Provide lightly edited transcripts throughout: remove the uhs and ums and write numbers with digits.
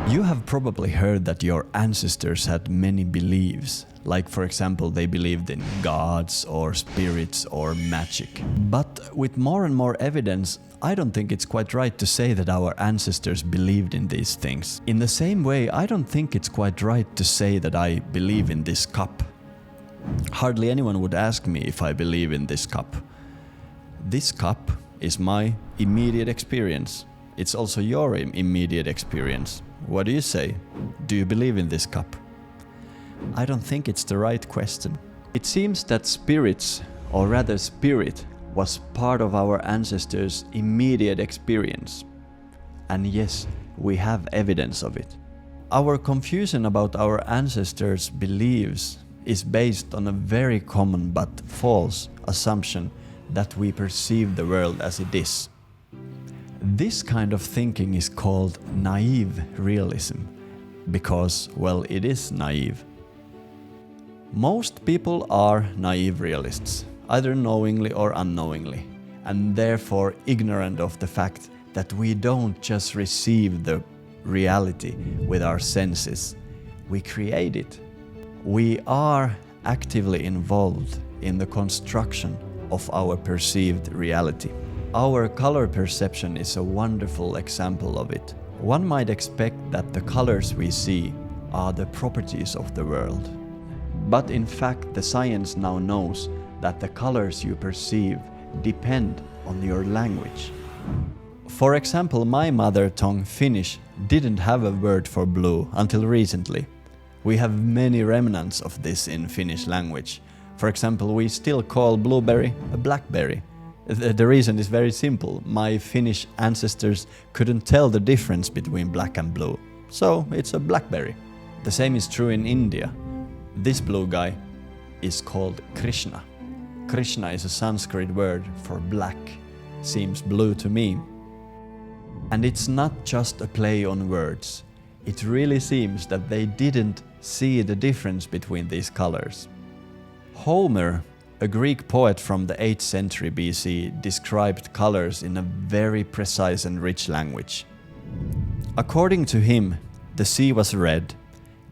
You have probably heard that your ancestors had many beliefs, like for example they believed in gods or spirits or magic. But with more and more evidence, I don't think it's quite right to say that our ancestors believed in these things. In the same way, I don't think it's quite right to say that I believe in this cup. Hardly anyone would ask me if I believe in this cup. This cup is my immediate experience. It's also your immediate experience. What do you say? Do you believe in this cup? I don't think it's the right question. It seems that spirits, or rather spirit, was part of our ancestors' immediate experience. And yes, we have evidence of it. Our confusion about our ancestors' beliefs is based on a very common but false assumption that we perceive the world as it is. This kind of thinking is called naive realism, because, well, it is naive. Most people are naive realists, either knowingly or unknowingly, and therefore ignorant of the fact that we don't just receive the reality with our senses, we create it. We are actively involved in the construction of our perceived reality. Our color perception is a wonderful example of it. One might expect that the colors we see are the properties of the world. But in fact, the science now knows that the colors you perceive depend on your language. For example, my mother tongue Finnish didn't have a word for blue until recently. We have many remnants of this in Finnish language. For example, we still call blueberry a blackberry. The reason is very simple. My Finnish ancestors couldn't tell the difference between black and blue, so it's a blackberry. The same is true in India. This blue guy is called Krishna. Krishna is a Sanskrit word for black. Seems blue to me. And it's not just a play on words. It really seems that they didn't see the difference between these colors. Homer, a Greek poet from the 8th century BC, described colors in a very precise and rich language. According to him, the sea was red,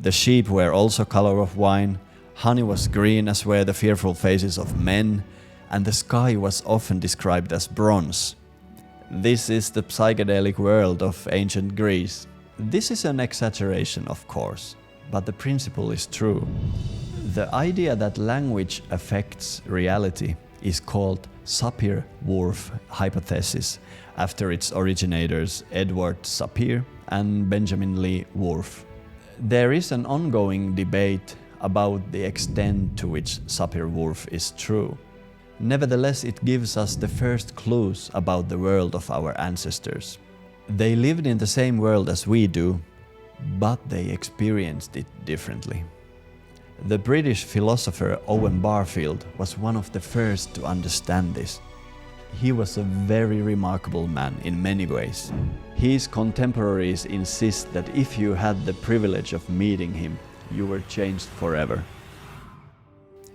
the sheep were also color of wine, honey was green as were the fearful faces of men, and the sky was often described as bronze. This is the psychedelic world of ancient Greece. This is an exaggeration, of course, but the principle is true. The idea that language affects reality is called Sapir-Whorf hypothesis, after its originators Edward Sapir and Benjamin Lee Whorf. There is an ongoing debate about the extent to which Sapir-Whorf is true. Nevertheless, it gives us the first clues about the world of our ancestors. They lived in the same world as we do, but they experienced it differently. The British philosopher Owen Barfield was one of the first to understand this. He was a very remarkable man in many ways. His contemporaries insist that if you had the privilege of meeting him, you were changed forever.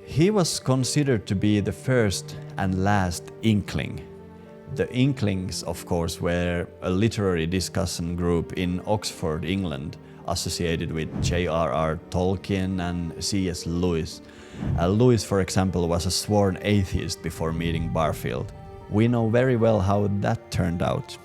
He was considered to be the first and last Inkling. The Inklings, of course, were a literary discussion group in Oxford, England, associated with J.R.R. Tolkien and C.S. Lewis. Lewis, for example, was a sworn atheist before meeting Barfield. We know very well how that turned out.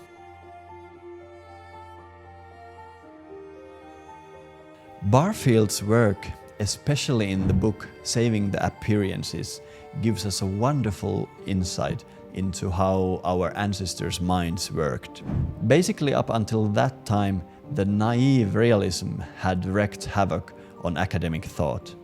Barfield's work, especially in the book Saving the Appearances, gives us a wonderful insight into how our ancestors' minds worked. Basically, up until that time, the naive realism had wreaked havoc on academic thought.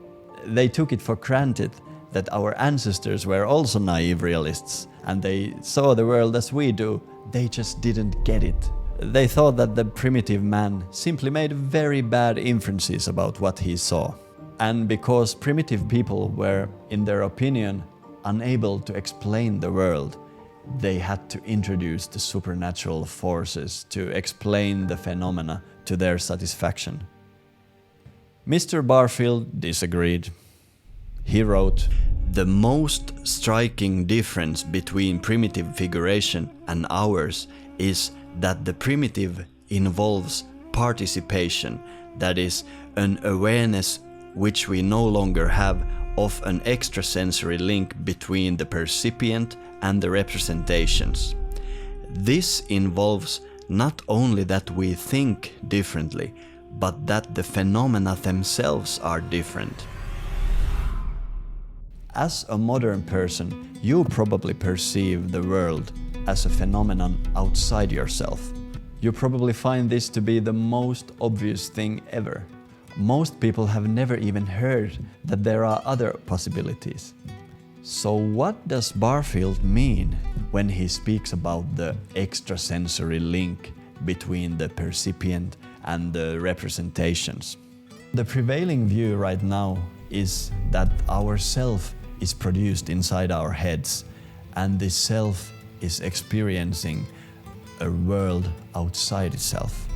They took it for granted that our ancestors were also naive realists, and they saw the world as we do. They just didn't get it. They thought that the primitive man simply made very bad inferences about what he saw. And because primitive people were, in their opinion, unable to explain the world, they had to introduce the supernatural forces to explain the phenomena to their satisfaction. Mr. Barfield disagreed. He wrote, "The most striking difference between primitive figuration and ours is that the primitive involves participation, that is, an awareness which we no longer have of an extrasensory link between the percipient and the representations. This involves not only that we think differently, but that the phenomena themselves are different. As a modern person, you probably perceive the world as a phenomenon outside yourself. You probably find this to be the most obvious thing ever. Most people have never even heard that there are other possibilities. So what does Barfield mean when he speaks about the extrasensory link between the percipient and the representations? The prevailing view right now is that our self is produced inside our heads, and this self is experiencing a world outside itself.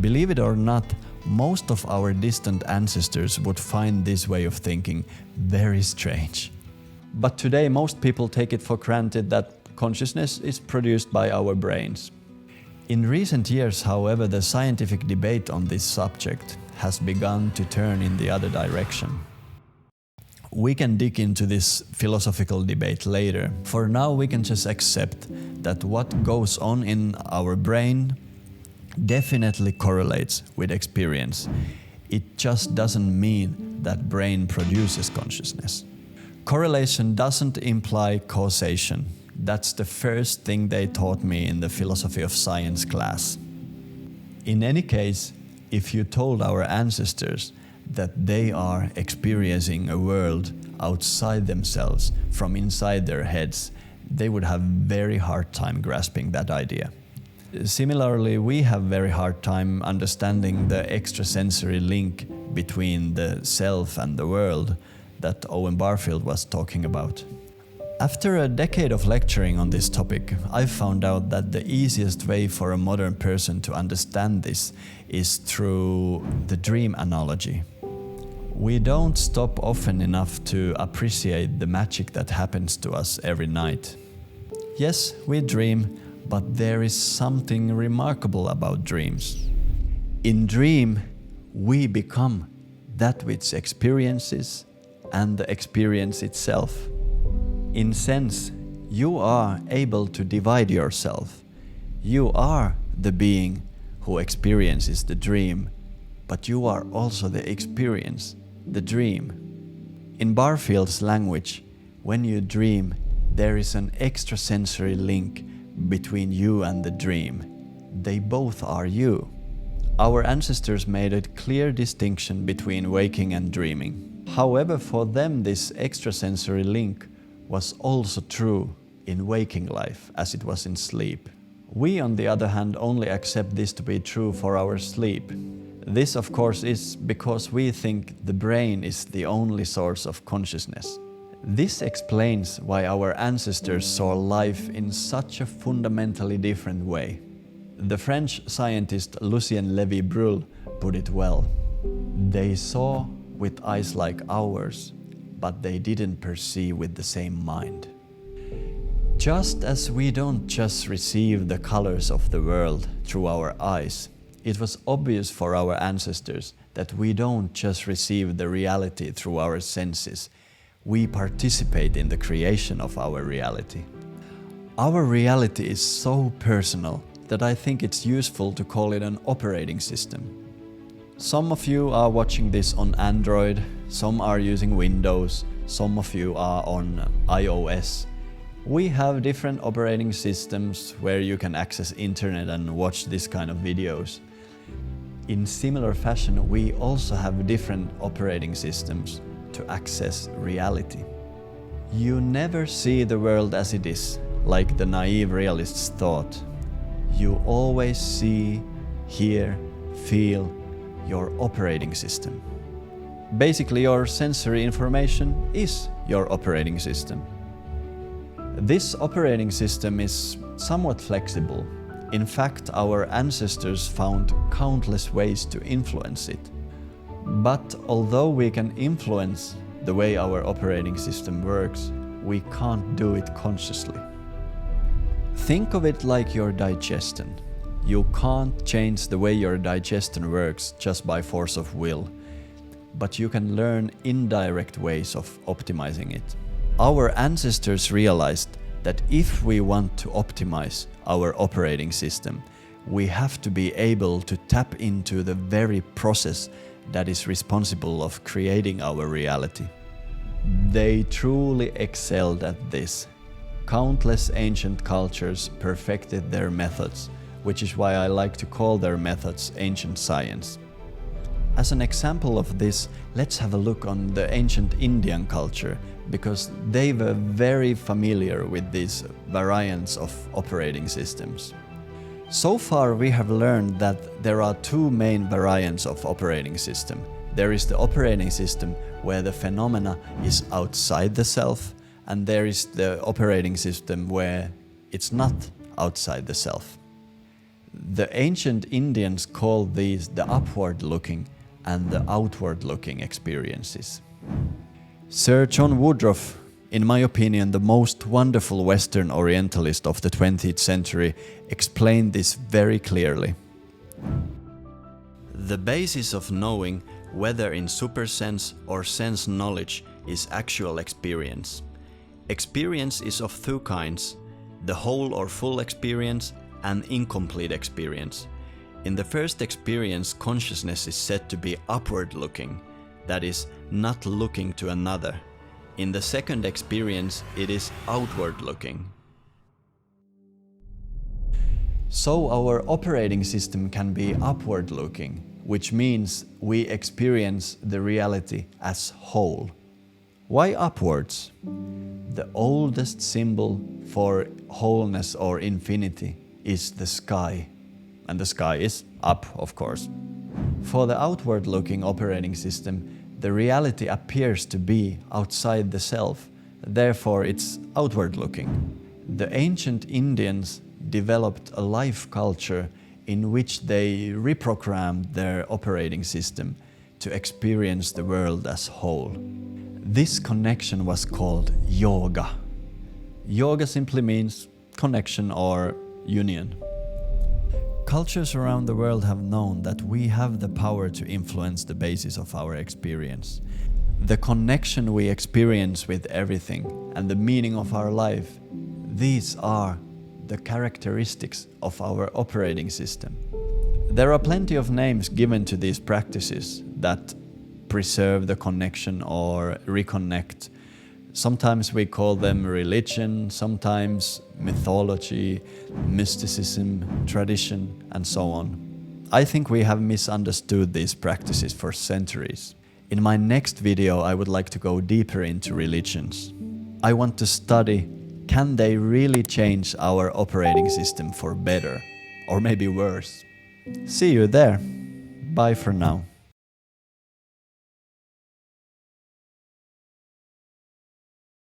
Believe it or not, most of our distant ancestors would find this way of thinking very strange. But today most people take it for granted that consciousness is produced by our brains. In recent years, however, the scientific debate on this subject has begun to turn in the other direction. We can dig into this philosophical debate later. For now, we can just accept that what goes on in our brain definitely correlates with experience. It just doesn't mean that brain produces consciousness. Correlation doesn't imply causation. That's the first thing they taught me in the philosophy of science class. In any case, if you told our ancestors that they are experiencing a world outside themselves from inside their heads, they would have very hard time grasping that idea. Similarly, we have very hard time understanding the extrasensory link between the self and the world that Owen Barfield was talking about. After a decade of lecturing on this topic, I've found out that the easiest way for a modern person to understand this is through the dream analogy. We don't stop often enough to appreciate the magic that happens to us every night. Yes, we dream, but there is something remarkable about dreams. In dream, we become that which experiences and the experience itself. In sense, you are able to divide yourself. You are the being who experiences the dream, but you are also the experience, the dream. In Barfield's language, when you dream, there is an extrasensory link between you and the dream. They both are you. Our ancestors made a clear distinction between waking and dreaming. However, for them this extrasensory link was also true in waking life as it was in sleep. We, on the other hand, only accept this to be true for our sleep. This, of course, is because we think the brain is the only source of consciousness. This explains why our ancestors saw life in such a fundamentally different way. The French scientist Lucien Lévy-Bruhl put it well. They saw with eyes like ours, but they didn't perceive with the same mind. Just as we don't just receive the colors of the world through our eyes, it was obvious for our ancestors that we don't just receive the reality through our senses. We participate in the creation of our reality. Our reality is so personal that I think it's useful to call it an operating system. Some of you are watching this on Android, some are using Windows, some of you are on iOS. We have different operating systems where you can access internet and watch this kind of videos. In similar fashion, we also have different operating systems to access reality. You never see the world as it is, like the naive realists thought. You always see, hear, feel your operating system. Basically, your sensory information is your operating system. This operating system is somewhat flexible. In fact, our ancestors found countless ways to influence it. But although we can influence the way our operating system works, we can't do it consciously. Think of it like your digestion. You can't change the way your digestion works just by force of will, but you can learn indirect ways of optimizing it. Our ancestors realized that if we want to optimize our operating system, we have to be able to tap into the very process that is responsible of creating our reality. They truly excelled at this. Countless ancient cultures perfected their methods, which is why I like to call their methods ancient science. As an example of this, let's have a look on the ancient Indian culture, because they were very familiar with these variants of operating systems. So far we have learned that there are two main variants of operating system. There is the operating system where the phenomena is outside the self, and there is the operating system where it's not outside the self. The ancient Indians called these the upward-looking and the outward-looking experiences. Sir John Woodroffe, in my opinion the most wonderful Western Orientalist of the 20th century, explained this very clearly. The basis of knowing, whether in supersense or sense knowledge, is actual experience. Experience is of two kinds, the whole or full experience and incomplete experience. In the first experience, consciousness is said to be upward-looking, that is, not looking to another. In the second experience, it is outward-looking. So our operating system can be upward-looking, which means we experience the reality as whole. Why upwards? The oldest symbol for wholeness or infinity is the sky. And the sky is up, of course. For the outward-looking operating system, the reality appears to be outside the self, therefore it's outward-looking. The ancient Indians developed a life culture in which they reprogrammed their operating system to experience the world as whole. This connection was called yoga. Yoga simply means connection or union. Cultures around the world have known that we have the power to influence the basis of our experience. The connection we experience with everything and the meaning of our life, these are the characteristics of our operating system. There are plenty of names given to these practices that preserve the connection or reconnect. Sometimes we call them religion, sometimes mythology, mysticism, tradition, and so on. I think we have misunderstood these practices for centuries. In my next video, I would like to go deeper into religions. I want to study, can they really change our operating system for better, or maybe worse? See you there. Bye for now.